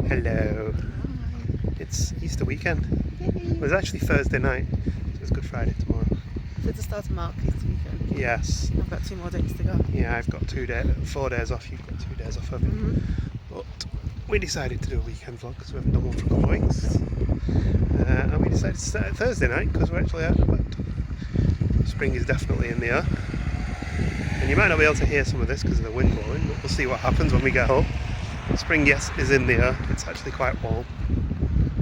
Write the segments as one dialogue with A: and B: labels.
A: Hello. It's Easter weekend. It was actually Thursday night, so it's Good Friday tomorrow.
B: So it's the start of Mark Easter weekend?
A: Yes.
B: I've got 2 more days to go.
A: Yeah, I've got 4 days off, you've got 2 days off, haven't you? But we decided to do a weekend vlog because we haven't done one for a couple of weeks. And we decided to start it Thursday night because we're actually out and about. Spring is definitely in the air. And you might not be able to hear some of this because of the wind blowing, but we'll see what happens when we get home. Spring, yes, is in the air. It's actually quite warm.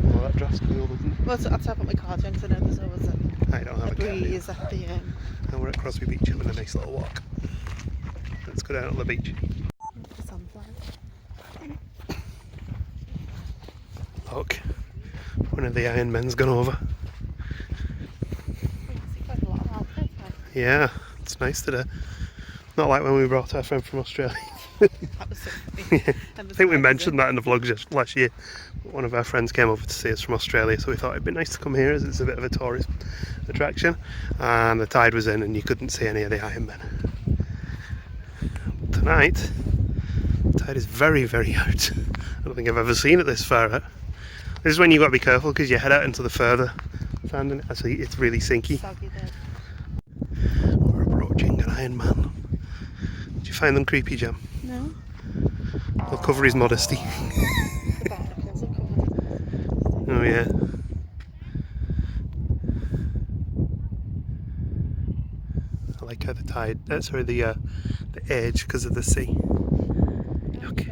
A: Well, that draft's cool, doesn't it?
B: Well, I'll tap on my cardigan because I know there's always
A: I don't have a
B: breeze at the
A: And we're at Crosby Beach having a nice little walk. Let's go down on the beach.
B: sunflower.
A: Look, one of the Iron Men's gone over.
B: Quite a lot of outfits, right?
A: Yeah, it's nice today. Not like when we brought our friend from Australia.
B: That was so funny.
A: Yeah. I think we mentioned that in the vlog just last year. One of our friends came over to see us from Australia, so we thought it'd be nice to come here as it's a bit of a tourist attraction. And the tide was in and you couldn't see any of the Iron Men. Tonight, the tide is very, very out. I don't think I've ever seen it this far out. This is when you've got to be careful because you head out into the further sand and actually it's really sinky.
B: Soggy there.
A: We're approaching an Iron Man. Did you find them creepy, Jam?
B: No?
A: They'll cover his modesty.
B: Barnacles are covered.
A: Oh yeah. I like how the tide, the edge because of the sea. Look.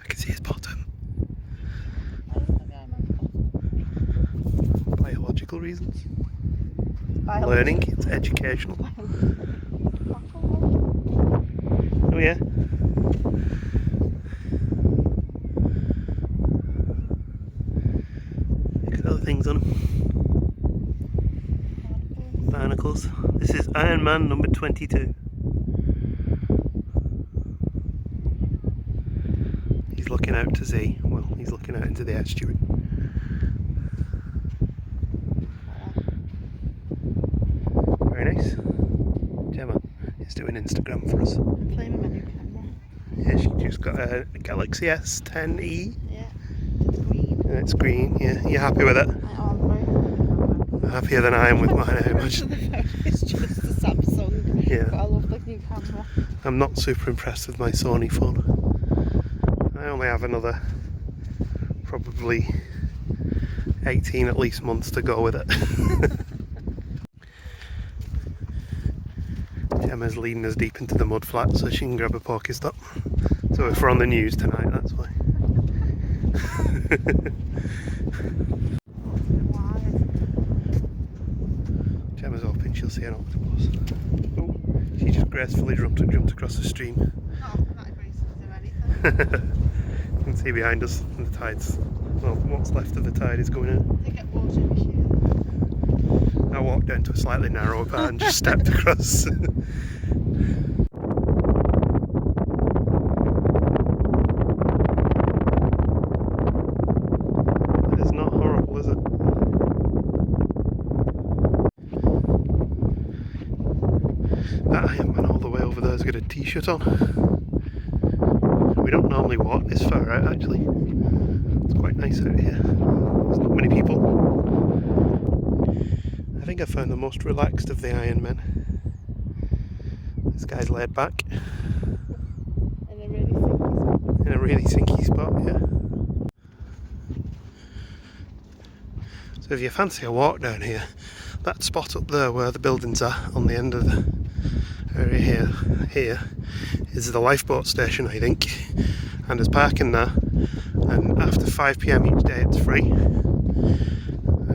A: I can see his bottom. Biological reasons. Learning, it's educational. Oh yeah. Look at other things on him. Barnacles. This is Iron Man number 22. He's looking out to sea. Well, he's looking out into the estuary. Very nice. Gemma is doing Instagram for us.
B: I'm playing with my new camera.
A: Yeah, she just got a Galaxy S10e.
B: Yeah. It's green.
A: And it's green, yeah. You happy with it? Happier than I am with mine, I imagine.
B: It's just a Samsung.
A: Yeah.
B: But I love the new camera.
A: I'm not super impressed with my Sony phone. I only have another probably 18 at least months to go with it. Gemma's leading us deep into the mud flat so she can grab a Pokestop. So if we're on the news tonight, that's why. Gemma's hoping she'll see an octopus. Oh, she just gracefully jumped across the stream.
B: Oh, not very easy to do anything.
A: You can see behind us the tides. Well, what's left of the tide is going out.
B: They get water this year.
A: I walked down to a slightly narrower part and just stepped across. It's not horrible, is it? That Iron Man all the way over there has got a t-shirt on. We don't normally walk this far out actually. It's quite nice out here. There's not many people. I think I found the most relaxed of the Iron Men. This guy's laid back.
B: In a really sinky spot.
A: In a really sinky spot, yeah. So if you fancy a walk down here, that spot up there where the buildings are on the end of the area here is the lifeboat station, I think. And there's parking there. And after 5 PM each day it's free.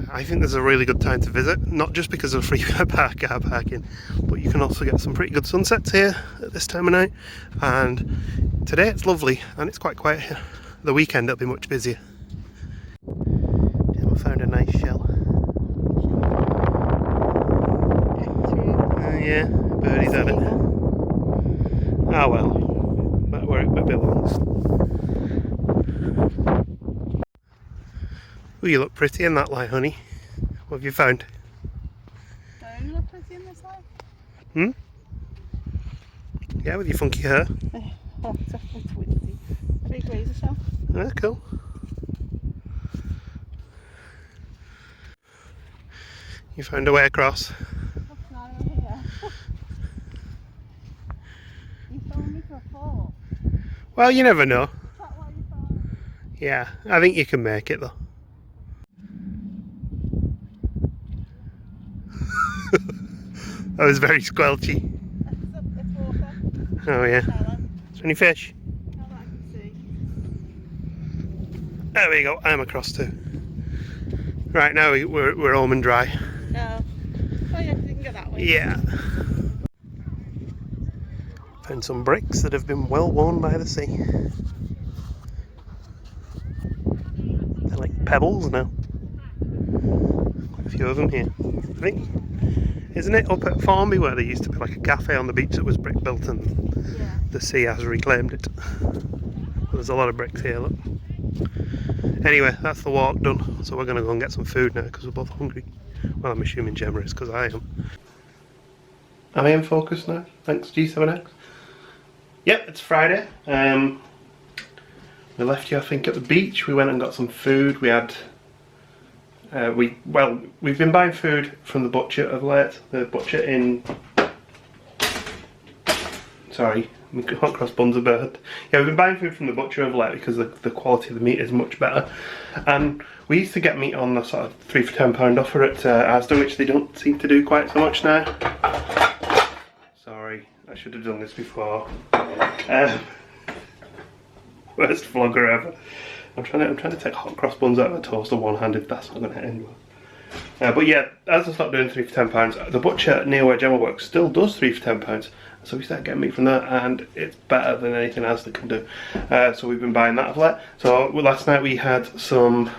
A: I think there's a really good time to visit, not just because of free car parking, but you can also get some pretty good sunsets here at this time of night. And today it's lovely and it's quite quiet here. The weekend it'll be much busier. Yeah, we found a nice shell. Yeah, birdie's had it. Ah well, back where it belongs. Oh, you look pretty in that light, honey. What have you found?
B: Don't you look pretty in this light?
A: Hmm? Yeah, with your funky hair.
B: Oh, it's a windy. A big razor shell.
A: Yeah, cool. You found a way across.
B: What's not over here? You phoned me for a fall.
A: Well, you never know.
B: That's why you phoned.
A: Yeah, I think you can make it though. That was very squelchy.
B: It's water.
A: Oh yeah.
B: Helen.
A: Is there any fish?
B: Now that I can see.
A: There we go. I'm across too. Right now we're home and dry.
B: No. Oh yeah, 'cause you can go that way.
A: Yeah. Found some bricks that have been well worn by the sea. They're like pebbles now. Quite a few of them here. I think, isn't it up at Formby where there used to be like a cafe on the beach that was brick built and
B: Yeah.
A: the sea has reclaimed it? There's a lot of bricks here, look. Anyway, that's the walk done, so we're going to go and get some food now because we're both hungry. Well, I'm assuming Gemma is because I am. Am I in focus now? Thanks, G7X. Yep, it's Friday. We left you, I think, at the beach. We went and got some food. We had... we've been buying food from the butcher of late. The butcher in... Sorry, hot cross buns are bad. Yeah, we've been buying food from the butcher of late because the quality of the meat is much better. And we used to get meat on the sort of 3 for £10 offer at Asda, which they don't seem to do quite so much now. Sorry, I should have done this before. Worst vlogger ever. I'm trying to take hot cross buns out of a toaster one-handed. That's not going to end well. But yeah, as I stopped doing 3 for £10, the butcher near where Gemma works still does 3 for £10. So we started getting meat from there, and it's better than anything else they can do. So we've been buying that of late. So last night we had some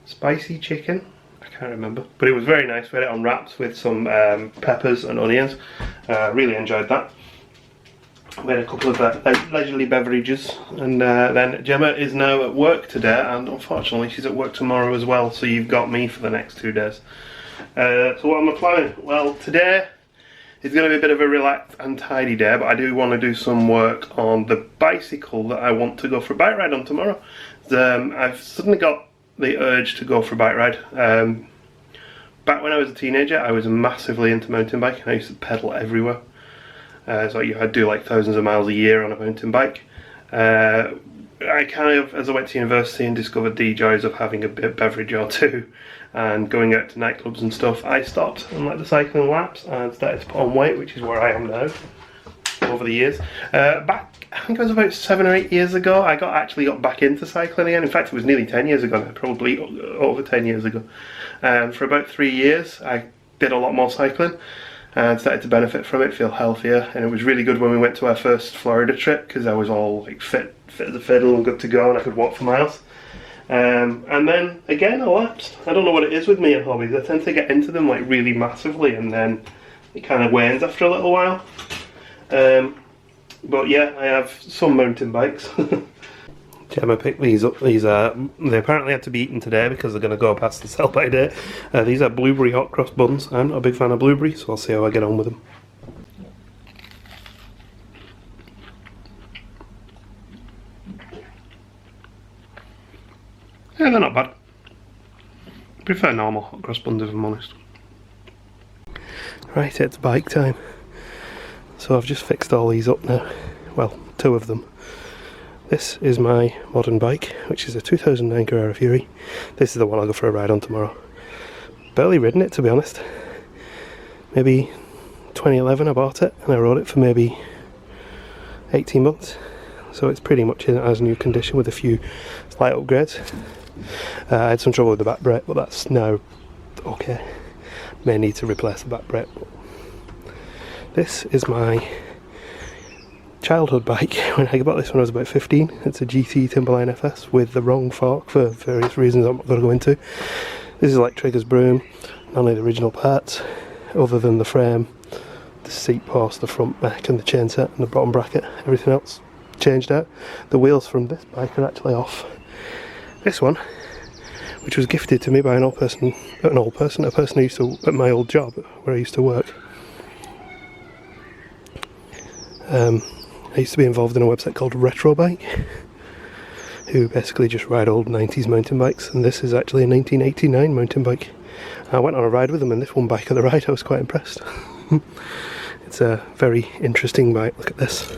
A: spicy chicken. I can't remember, but it was very nice. We had it on wraps with some peppers and onions. Really enjoyed that. We had a couple of leisurely beverages, and then Gemma is now at work today, and unfortunately she's at work tomorrow as well, so you've got me for the next 2 days. So what am I planning? Well, today is going to be a bit of a relaxed and tidy day, but I do want to do some work on the bicycle that I want to go for a bike ride on tomorrow. I've suddenly got the urge to go for a bike ride. Back when I was a teenager, I was massively into mountain biking. I used to pedal everywhere. So I'd do like thousands of miles a year on a mountain bike. I kind of, as I went to university and discovered the joys of having a beverage or two and going out to nightclubs and stuff, I stopped and let the cycling lapse and started to put on weight, which is where I am now over the years. Back, I think it was about 7 or 8 years ago, I actually got back into cycling again. In fact, it was nearly 10 years ago now, probably over 10 years ago. For about 3 years, I did a lot more cycling and started to benefit from it, feel healthier, and it was really good when we went to our first Florida trip because I was all like fit as a fiddle and good to go, and I could walk for miles. And then again I lapsed. I don't know what it is with me and hobbies. I tend to get into them like really massively, and then it kind of wanes after a little while. But yeah, I have some mountain bikes. Gemma picked these up. These are, they apparently had to be eaten today because they're going to go past the sell-by date. These are blueberry hot cross buns. I'm not a big fan of blueberry, so I'll see how I get on with them. Yeah, they're not bad. I prefer normal hot cross buns if I'm honest. Right, it's bike time. So I've just fixed all these up now. Well, 2 of them. This is my modern bike, which is a 2009 Carrera Fury. This is the one I'll go for a ride on tomorrow. Barely ridden it, to be honest. Maybe 2011 I bought it, and I rode it for maybe 18 months. So it's pretty much in as new condition with a few slight upgrades. I had some trouble with the back brake, but that's now okay. May need to replace the back brake. This is my childhood bike. When I bought this when I was about 15. It's a GT Timberline FS with the wrong fork for various reasons I'm not going to go into. This is like Trigger's broom, none of the original parts other than the frame, the seat post, the front mech and the chain set and the bottom bracket. Everything else changed out. The wheels from this bike are actually off. This one, which was gifted to me by a person who used to, at my old job where I used to work. I used to be involved in a website called Retro Bike, who basically just ride old 90s mountain bikes, and this is actually a 1989 mountain bike. I went on a ride with them, and this one bike of the ride I was quite impressed. It's a very interesting bike. Look at this.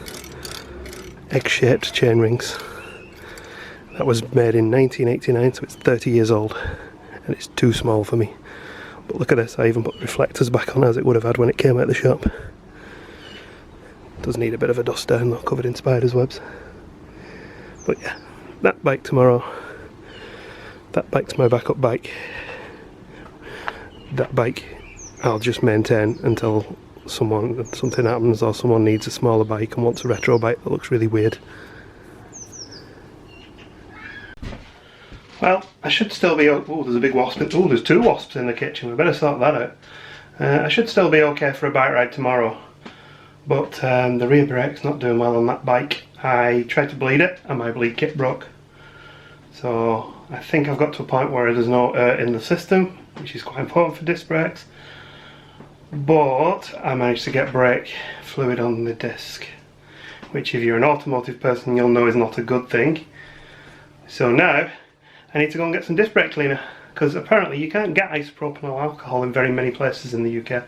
A: Egg-shaped chain rings. That was made in 1989, so it's 30 years old, and it's too small for me. But look at this, I even put reflectors back on as it would have had when it came out of the shop. Does need a bit of a dust down though, covered in spiders' webs. But yeah, that bike tomorrow. That bike's my backup bike. That bike I'll just maintain until something happens or someone needs a smaller bike and wants a retro bike that looks really weird. Well, I should still be... Oh, there's a big wasp. Oh, there's two wasps in the kitchen. We better sort that out. I should still be okay for a bike ride tomorrow. But the rear brake's not doing well on that bike. I tried to bleed it and my bleed kit broke. So I think I've got to a point where there's no air in the system, which is quite important for disc brakes. But I managed to get brake fluid on the disc, which if you're an automotive person you'll know is not a good thing. So now I need to go and get some disc brake cleaner, because apparently you can't get isopropyl alcohol in very many places in the UK.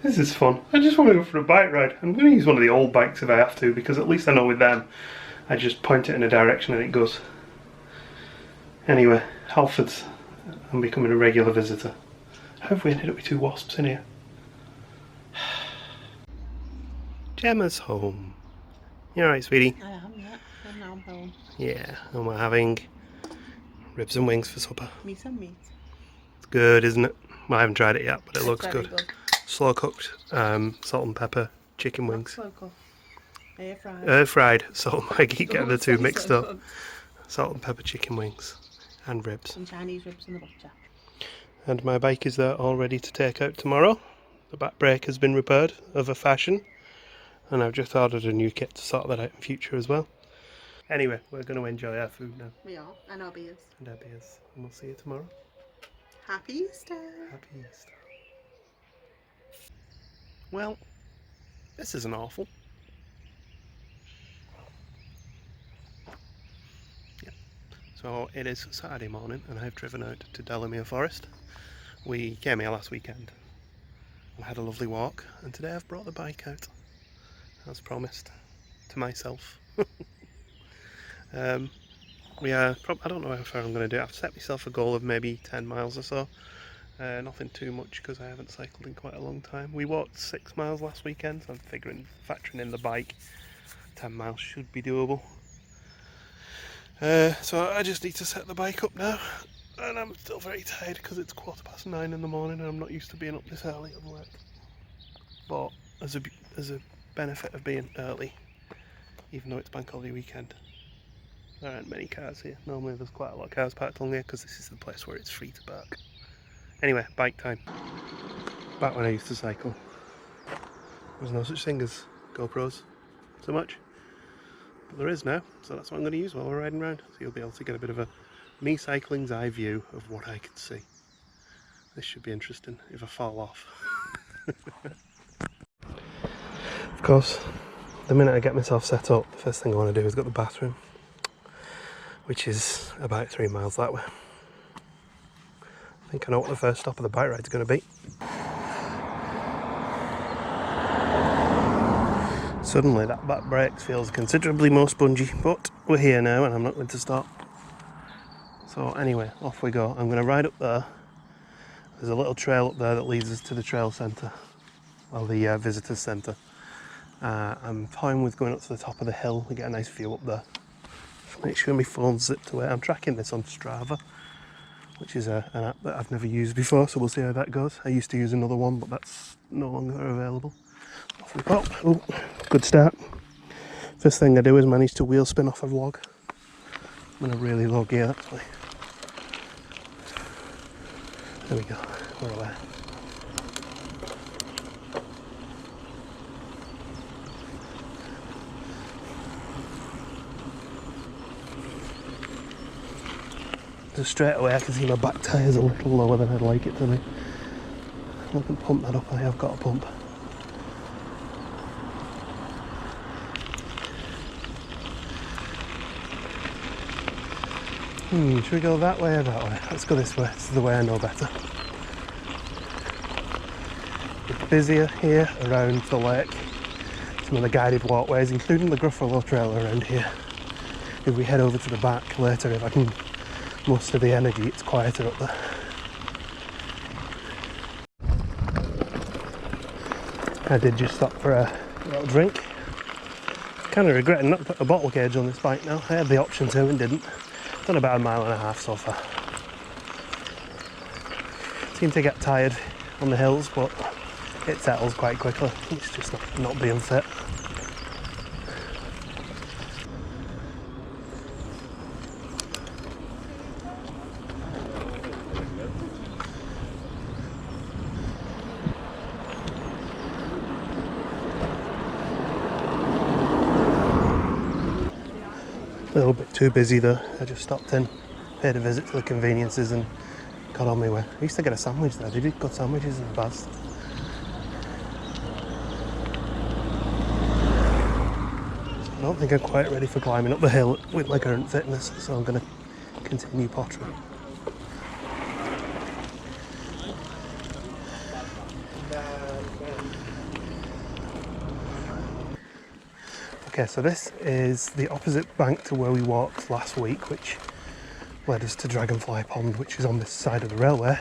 A: This is fun. I just want to go for a bike ride. I'm going to use one of the old bikes if I have to, because at least I know with them I just point it in a direction and it goes. Anyway, Halfords. I'm becoming a regular visitor. How have we ended up with two wasps in here? Gemma's home. You alright, sweetie?
B: I am, yeah. And now I'm home.
A: Yeah, and we're having ribs and wings for supper.
B: Meat and meat.
A: It's good, isn't it? Well, I haven't tried it yet, but it looks
B: Very
A: good. Slow cooked, salt and pepper chicken wings.
B: Slow cook. Air fried.
A: Fried. Salt and I keep getting the two mixed up. Salt and pepper chicken wings and ribs.
B: And Chinese ribs in the butcher.
A: And my bike is there all ready to take out tomorrow. The back brake has been repaired of a fashion, and I've just ordered a new kit to sort that out in future as well. Anyway, we're going to enjoy our food now.
B: We are. And our beers.
A: And our beers. And we'll see you tomorrow.
B: Happy Easter.
A: Happy Easter. Well, this isn't awful. Yeah. So it is Saturday morning and I've driven out to Delamere Forest. We came here last weekend and had a lovely walk, and today I've brought the bike out, as promised, to myself. I don't know how far I'm going to do it. I've set myself a goal of maybe 10 miles or so. Nothing too much because I haven't cycled in quite a long time. We walked 6 miles last weekend, so I'm factoring in the bike, 10 miles should be doable. So I just need to set the bike up now, and I'm still very tired because it's 9:15 in the morning and I'm not used to being up this early at work. But as a benefit of being early, even though it's bank holiday weekend, there aren't many cars here. Normally there's quite a lot of cars parked along here because this is the place where it's free to park. Anyway, bike time. Back when I used to cycle, there was no such thing as GoPros so much, but there is now, so that's what I'm going to use while we're riding around. So you'll be able to get a bit of a me cycling's eye view of what I can see. This should be interesting if I fall off. Of course, the minute I get myself set up, the first thing I want to do is go to the bathroom, which is about 3 miles that way. I think I know what the first stop of the bike ride is going to be. Suddenly that back brake feels considerably more spongy, but we're here now and I'm not going to stop. So anyway, off we go. I'm going to ride up there. There's a little trail up there that leads us to the trail centre, or the visitors centre. I'm fine with going up to the top of the hill. We get a nice view up there. Make sure my phone's zipped away. I'm tracking this on Strava, which is an app that I've never used before, so we'll see how that goes. I used to use another one, but that's no longer available. Off we pop. Oh, good start. First thing I do is manage to wheel spin off a vlog. I'm in a really low gear actually. There we go, we're away. Just straight away I can see my back tyre's a little lower than I'd like it to be. I can pump that up, I have got a pump. Should we go that way or that way? Let's go this way. This is the way I know better. It's busier here around the lake. Some of the guided walkways, including the Gruffalo Trail around here. If we head over to the back later, if I can muster the energy, it's quieter up there. I did just stop for a little drink. Kind of regretting not putting a bottle cage on this bike now. I had the option to and didn't. Done about a mile and a half so far. Seem to get tired on the hills, but it settles quite quickly. It's just not being fit. A little bit too busy though. I just stopped in, paid a visit to the conveniences and got on my way. I used to get a sandwich there. They did good sandwiches in the past. So I don't think I'm quite ready for climbing up the hill with my current fitness, so I'm going to continue pottering. Okay, so this is the opposite bank to where we walked last week, which led us to Dragonfly Pond, which is on this side of the railway.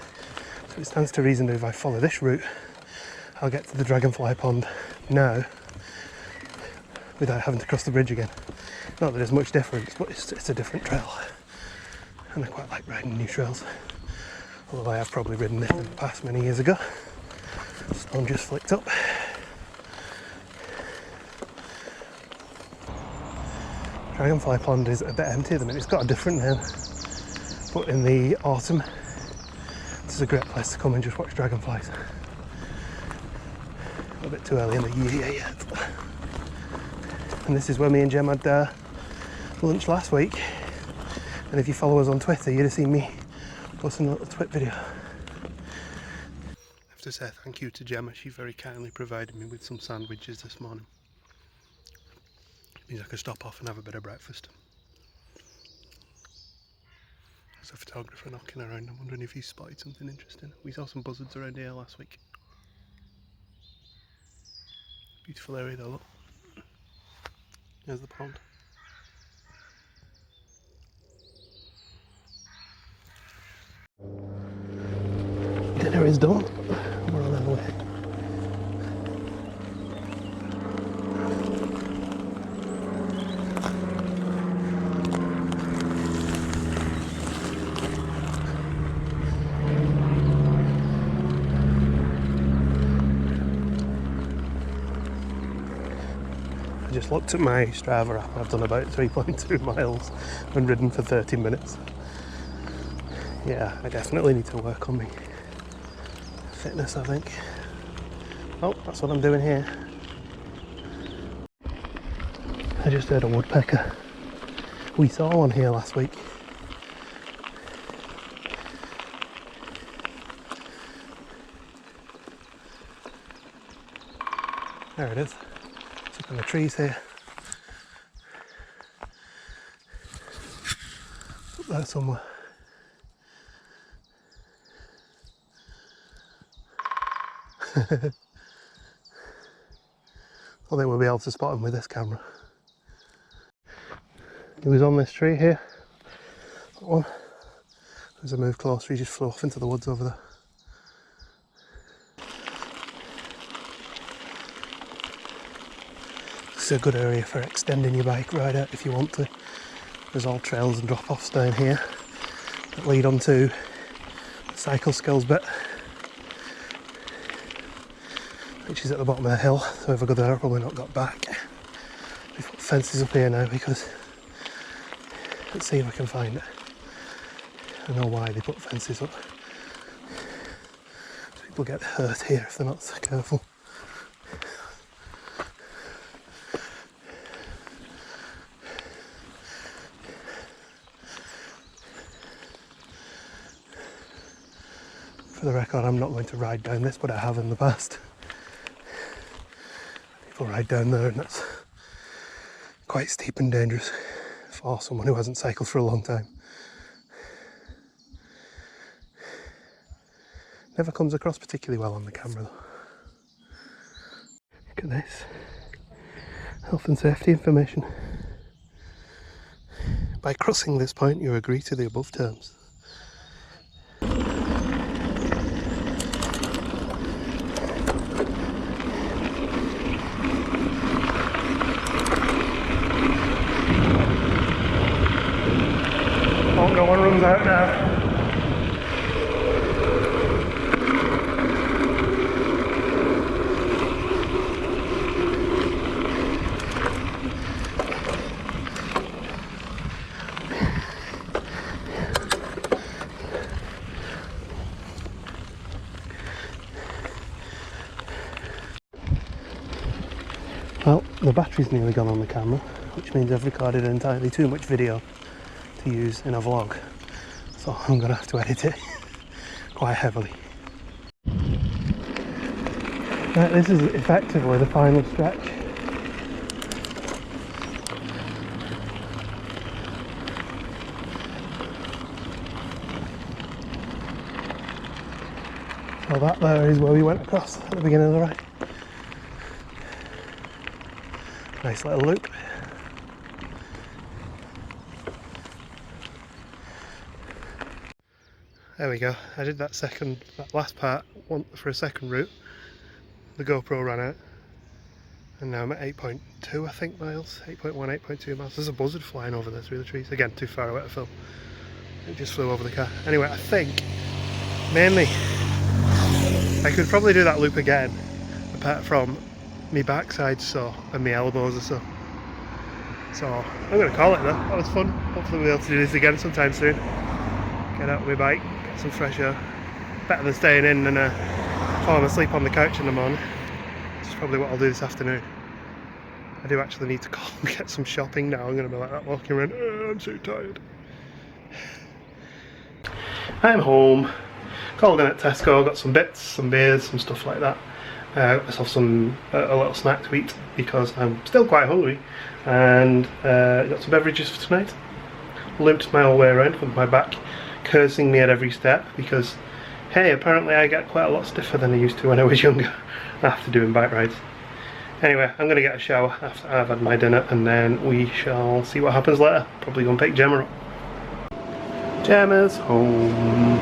A: So it stands to reason that if I follow this route, I'll get to the Dragonfly Pond now without having to cross the bridge again. Not that there's much difference, but it's a different trail. And I quite like riding new trails. Although I have probably ridden this in the past many years ago. Stone just flicked up. Dragonfly Pond is a bit empty at the minute. It's got a different name, but in the autumn this is a great place to come and just watch dragonflies. A bit too early in the year yet. And this is where me and Jem had lunch last week, and if you follow us on Twitter you'd have seen me posting a little twit video. I have to say thank you to Gemma. She very kindly provided me with some sandwiches this morning. Means I can stop off and have a bit of breakfast. There's a photographer knocking around. I'm wondering if he spotted something interesting. We saw some buzzards around here last week. Beautiful area though, look. There's the pond. Dinner is done. We're on our way. I just looked at my Strava app and I've done about 3.2 miles and ridden for 30 minutes. Yeah, I definitely need to work on my fitness, I think. Oh, that's what I'm doing here. I just heard a woodpecker. We saw one here last week. There it is. It's up in the trees here. It's up there somewhere. I think we'll be able to spot him with this camera. He was on this tree here. That one. As I move closer, he just flew off into the woods over there. This is a good area for extending your bike ride out if you want to. There's all trails and drop-offs down here that lead on to the cycle skills bit, which is at the bottom of the hill. So if I go there, I'll probably not got back. We've put fences up here now because, let's see if I can find it. I know why they put fences up. People get hurt here if they're not careful. For the record, I'm not going to ride down this, but I have in the past. People ride down there and that's quite steep and dangerous for someone who hasn't cycled for a long time. Never comes across particularly well on the camera though. Look at this. Health and safety information. By crossing this point, you agree to the above terms. Oh, no one runs out now. Well, the battery's nearly gone on the camera, which means I've recorded entirely too much video to use in a vlog, so I'm going to have to edit it quite heavily. Right, this is effectively the final stretch. So that there is where we went across at the beginning of the ride. Nice little loop. There we go. I did that last part for a second route. The GoPro ran out. And now I'm at 8.2 I think miles. 8.1, 8.2 miles. There's a buzzard flying over there through the trees. Again, too far away to film. It just flew over the car. Anyway, I think mainly I could probably do that loop again, apart from my backside sore and my elbows are sore. So I'm going to call it though. That was fun. Hopefully we'll be able to do this again sometime soon. Get out with my bike, get some fresh air. Better than staying in and falling asleep on the couch in the morning. Which is probably what I'll do this afternoon. I do actually need to call and get some shopping now. I'm going to be like that walking around. Oh, I'm so tired. I'm home. Called in at Tesco, got some bits, some beers, some stuff like that. Got myself a little snack to eat because I'm still quite hungry, and got some beverages for tonight. Limped my whole way around with my back cursing me at every step because, hey, apparently I get quite a lot stiffer than I used to when I was younger after doing bike rides. Anyway, I'm going to get a shower after I've had my dinner, and then we shall see what happens later. Probably going to pick Gemma up. Gemma's home.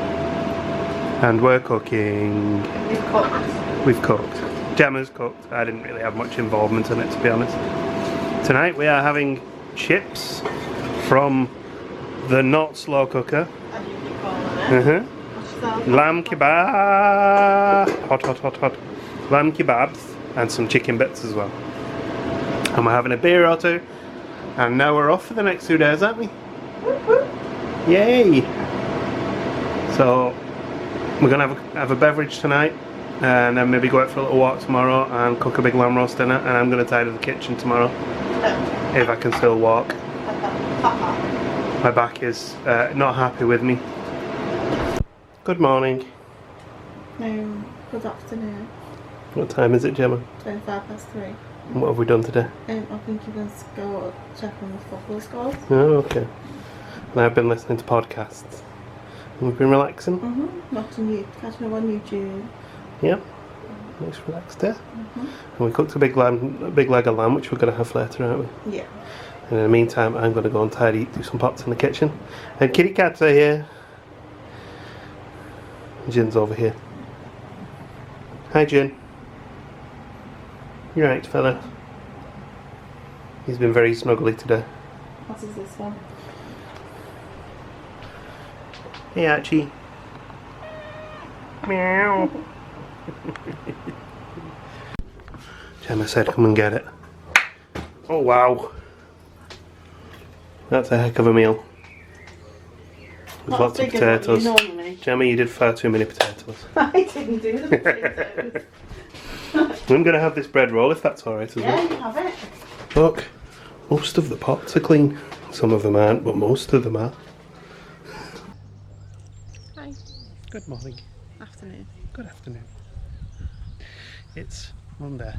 A: And we're cooking.
B: We've cooked.
A: We've cooked. Gemma's cooked. I didn't really have much involvement in it, to be honest. Tonight we are having chips from the not slow cooker.
B: As you keep calling it.
A: Lamb kebab. Hot, hot, hot, hot. Lamb kebabs and some chicken bits as well. And we're having a beer or two. And now we're off for the next 2 days, aren't we? Yay! So we're going to have a beverage tonight, and then maybe go out for a little walk tomorrow and cook a big lamb roast dinner, and I'm going to tidy the kitchen tomorrow if I can still walk. My back is not happy with me. Good morning.
B: No, good afternoon.
A: What time is it, Gemma?
B: 3:25.
A: And what have we done today?
B: I think you're going to go check on the football scores.
A: Oh, okay. And I've been listening to podcasts. And we've been relaxing.
B: Watching you, catching up on YouTube.
A: Yep. Nice relaxed day. And we cooked a big leg of lamb, which we're going to have later, aren't we?
B: Yeah.
A: And in the meantime, I'm going to go and do some pots in the kitchen. And kitty cats are here. Jin's over here. Hi, Jin. You right, fella? He's been very snuggly today.
B: What is this one?
A: Hey, Archie. Meow. Gemma said come and get it. Oh wow. That's a heck of a meal. With lots of potatoes. Gemma, you did far too many potatoes.
B: I didn't do the potatoes.
A: I'm going to have this bread roll if that's alright as well.
B: Yeah, you have it.
A: Look, most of the pots are clean. Some of them aren't, but most of them are.
B: Hi.
A: Good morning.
B: Afternoon.
A: Good afternoon. It's Monday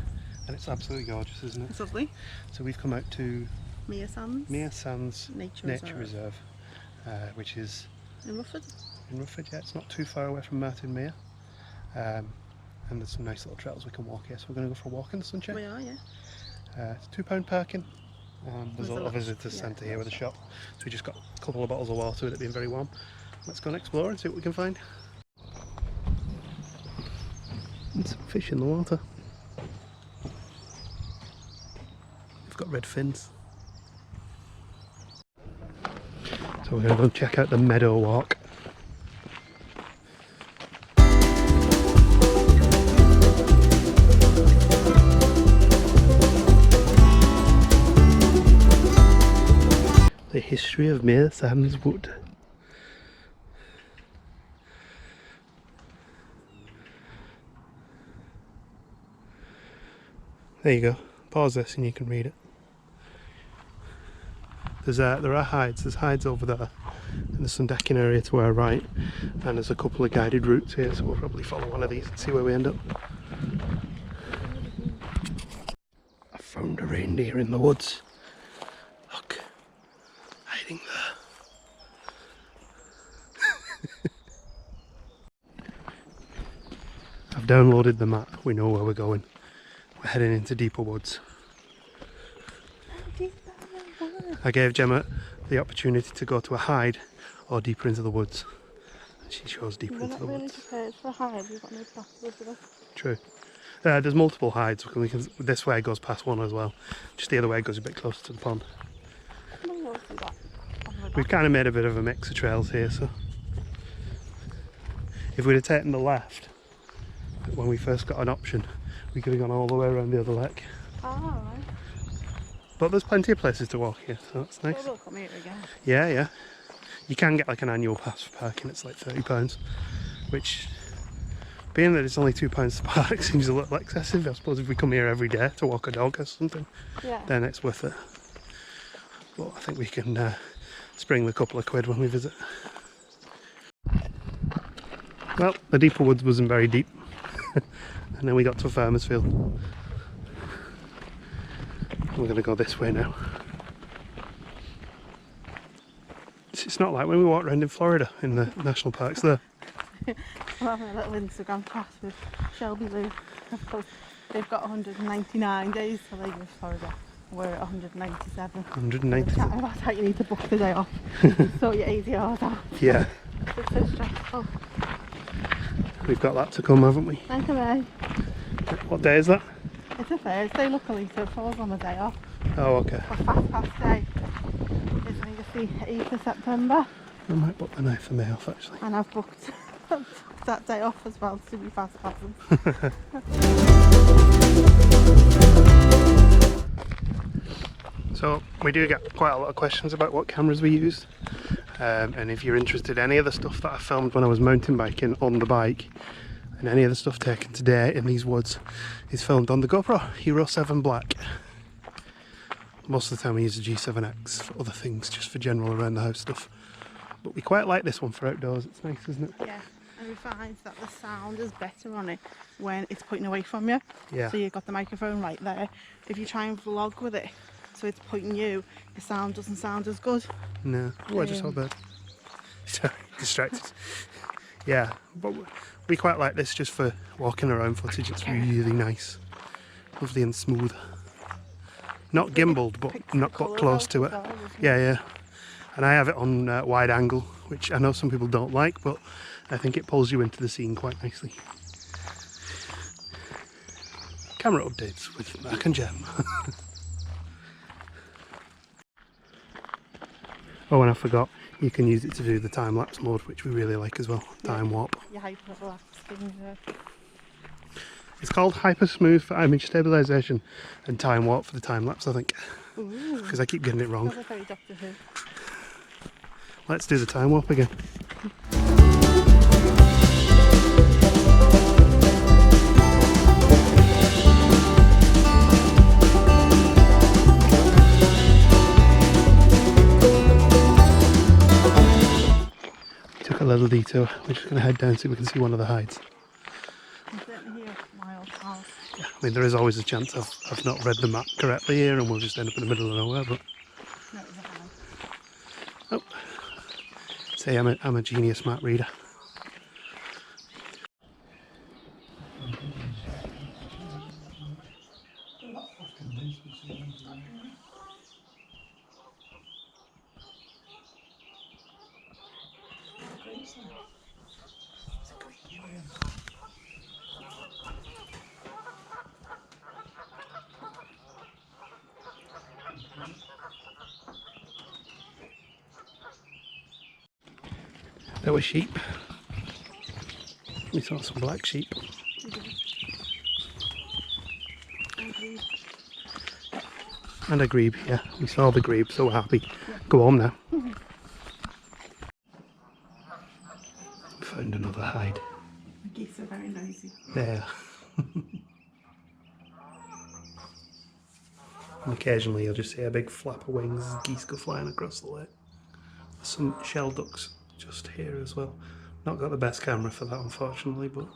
A: and it's absolutely gorgeous, isn't it?
B: It's lovely.
A: So we've come out to
B: Mere Sands
A: Nature Reserve, which is
B: in Rufford.
A: in Rufford. Yeah, it's not too far away from Martin Mere. And there's some nice little trails we can walk here, so we're going to go for a walk in the sunshine.
B: We are, yeah.
A: It's £2 parking. There's a little visitor centre here with a shop, so we just got a couple of bottles of water with it being very warm. Let's go and explore and see what we can find. And some fish in the water. They've got red fins. So we're going to go check out the meadow walk. The history of Mere Sands Wood. There you go. Pause this and you can read it. There are hides. There's hides over there, and there's some decking area to our right, and there's a couple of guided routes here, so we'll probably follow one of these and see where we end up. I found a reindeer in the woods. Look, hiding there. I've downloaded the map. We know where we're going. We're heading into deeper woods. I gave Gemma the opportunity to go to a hide or deeper into the woods. And she chose deeper into the woods.
B: We're not really prepared for a hide, we've got no practice with it.
A: True. There's multiple hides. This way goes past one as well. Just the other way goes a bit closer to the pond. We've kind of made a bit of a mix of trails here, so if we'd have taken the left when we first got an option, we could have gone all the way around the other lake.
B: Ah, right.
A: But there's plenty of places to walk here, so that's nice.
B: Well, we'll come here again.
A: Yeah, yeah. You can get like an annual pass for parking. It's like £30, which, being that it's only £2 to park, seems a little excessive. I suppose if we come here every day to walk a dog or something,
B: yeah,
A: then it's worth it. But I think we can spring the couple of quid when we visit. Well, the deeper woods wasn't very deep. And then we got to a farmer's field. We're going to go this way now. It's not like when we walked around in Florida in the national parks there.
B: We're having a little Instagram class with Shelby Lou. They've got 199 days to leave in Florida. We're at 197.
A: 197.
B: Chatting about how you need to book the day off and sort your ADRs out.
A: Yeah.
B: It's so stressful.
A: We've got that to come, haven't we?
B: Thank you, May.
A: What day is that?
B: It's a Thursday, luckily, so it falls on the day off.
A: Oh, okay.
B: Our fast pass day is, I think it's the 8th of September.
A: I might book the 9th of May off, actually.
B: And I've booked that day off as well to be fast passing.
A: So we do get quite a lot of questions about what cameras we use, and if you're interested, any of the stuff that I filmed when I was mountain biking on the bike and any of the stuff taken today in these woods is filmed on the GoPro Hero 7 Black. Most of the time we use a G7X for other things, just for general around the house stuff, but we quite like this one for outdoors. It's nice, isn't it?
B: Yeah, and we find that the sound is better on it when it's pointing away from you.
A: Yeah.
B: So you've got the microphone right there. If you try and vlog with it, so it's pointing you, the sound doesn't sound as good.
A: No. Oh, I just saw a bird. Sorry, distracted. Yeah, but we quite like this just for walking around footage. It's really nice, lovely and smooth. Not gimbaled, but not got close to it. Yeah, yeah. And I have it on wide angle, which I know some people don't like, but I think it pulls you into the scene quite nicely. Camera updates with Mark and Gem. Oh, and I forgot, you can use it to do the time-lapse mode, which we really like as well. Time warp.
B: Your hyper-lapse thing there.
A: It's called Hyper Smooth for image stabilisation and Time Warp for the time-lapse, I think. Because I keep getting it wrong.
B: That's very Doctor Who.
A: Let's do the time warp again. Took a little detour. We're just going to head down so we can see one of the hides.
B: I'm certainly here, wild house.
A: Yeah, I mean, there is always a chance I've not read the map correctly here and we'll just end up in the middle of nowhere, but...
B: No, it was a hide.
A: Oh. Say I'm a genius map reader. There were sheep. We saw some black sheep. And a grebe, yeah. We saw the grebe, so we're happy. Yeah. Go home now. Found another hide.
B: The geese are very noisy.
A: There. And occasionally you'll just see a big flap of wings as geese go flying across the lake. There's some shell ducks just here as well. Not got the best camera for that, unfortunately, but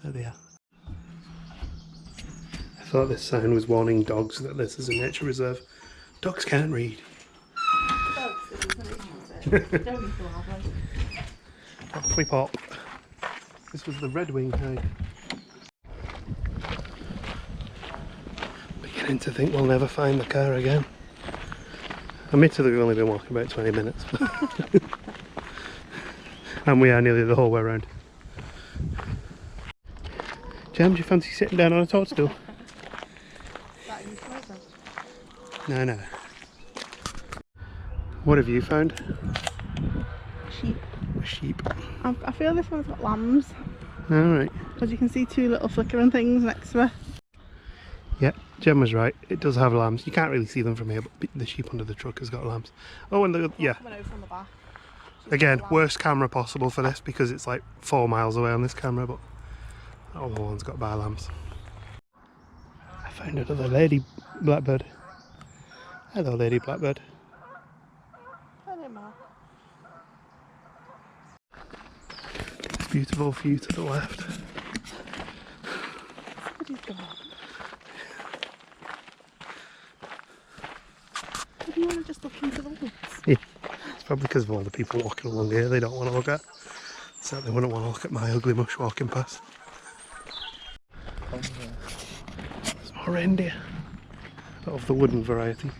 A: there they are. I thought this sign was warning dogs that this is a nature reserve. Dogs can't read. Hopefully pop. This was the red wing hide. Beginning to think we'll never find the car again. Admittedly, we've only been walking about 20 minutes. And we are nearly the whole way around. Jam, do you fancy sitting down on a toadstool? No, no. What have you found?
B: Sheep.
A: A sheep.
B: I feel this one's got lambs.
A: Alright.
B: Because you can see two little flickering things next to her.
A: Yeah, Jem was right. It does have lambs. You can't really see them from here, but the sheep under the truck has got lambs. Oh, and the, yeah.
B: Coming over from the back.
A: Again, worst camera possible for this because it's like 4 miles away on this camera, but that other one's got bar lambs. I found another lady blackbird. Hello, lady blackbird.
B: Hello, Mark.
A: Beautiful view to the left.
B: Somebody's gone. Do you want to just look into the woods?
A: Yeah. It's probably because of all the people walking along here they don't want to look at. Certainly wouldn't want to look at my ugly mush walking past. There's more reindeer. Of the wooden variety.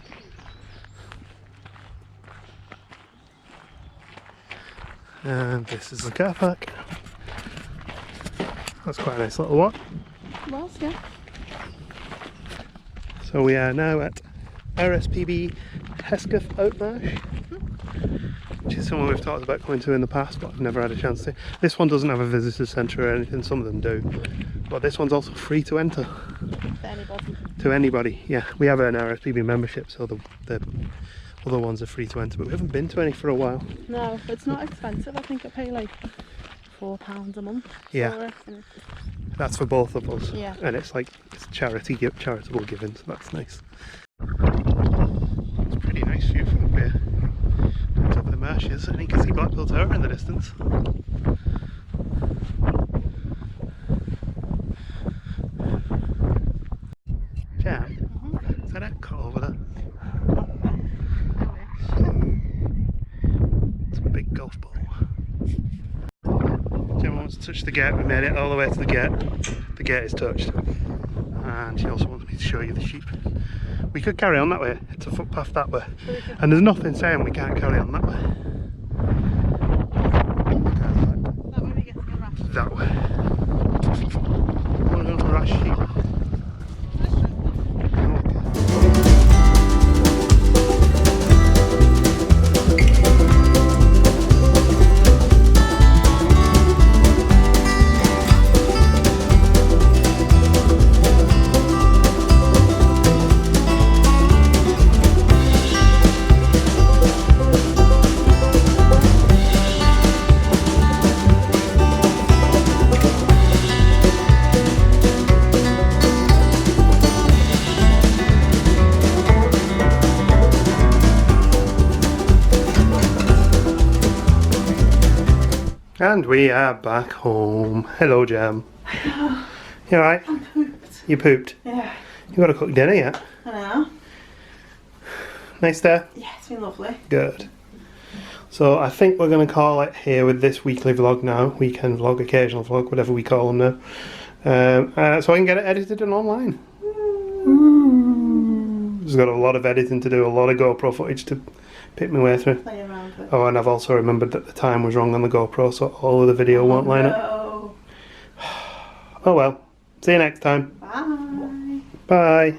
A: And this is the car park. That's quite a nice little walk.
B: Well, yeah.
A: So we are now at RSPB Hesketh Outmarsh, which is somewhere we've talked about coming to in the past, but I've never had a chance to. This one doesn't have a visitor centre or anything, some of them do. But this one's also free to enter.
B: To anybody.
A: To anybody, yeah. We have an RSPB membership, so the other ones are free to enter, but we haven't been to any for a while.
B: No, it's not expensive. I think I pay like £4 a month.
A: Yeah.
B: For it.
A: That's for both of us.
B: Yeah.
A: And it's like it's charitable giving, so that's nice. It's a pretty nice view from up here. On top of the marshes, and you can see Blackpool Tower in the distance. Jam, is that Epcot over there? It's a big golf ball. Jam wants to touch the gate. We made it all the way to the gate. The gate is touched. And she also wants me to show you the sheep. We could carry on that way. It's a footpath that way. And there's nothing saying we can't carry on that way.
B: That way we get to the rash.
A: That way. Want to go to Rash Sheep? And we are back home. Hello, Jam.
B: Hello.
A: You alright?
B: I pooped.
A: You pooped?
B: Yeah.
A: You got to cook dinner yet?
B: I know.
A: Nice day?
B: Yeah, it's been lovely.
A: Good. So I think we're going to call it here with this weekly vlog now. Weekend vlog, occasional vlog, whatever we call them now. So I can get it edited and online. Ooh. Just got a lot of editing to do, a lot of GoPro footage to pick my way through.
B: Play around with.
A: Oh, and I've also remembered that the time was wrong on the GoPro, so all of the video won't line up.
B: No.
A: Oh well. See you next time.
B: Bye.
A: Bye.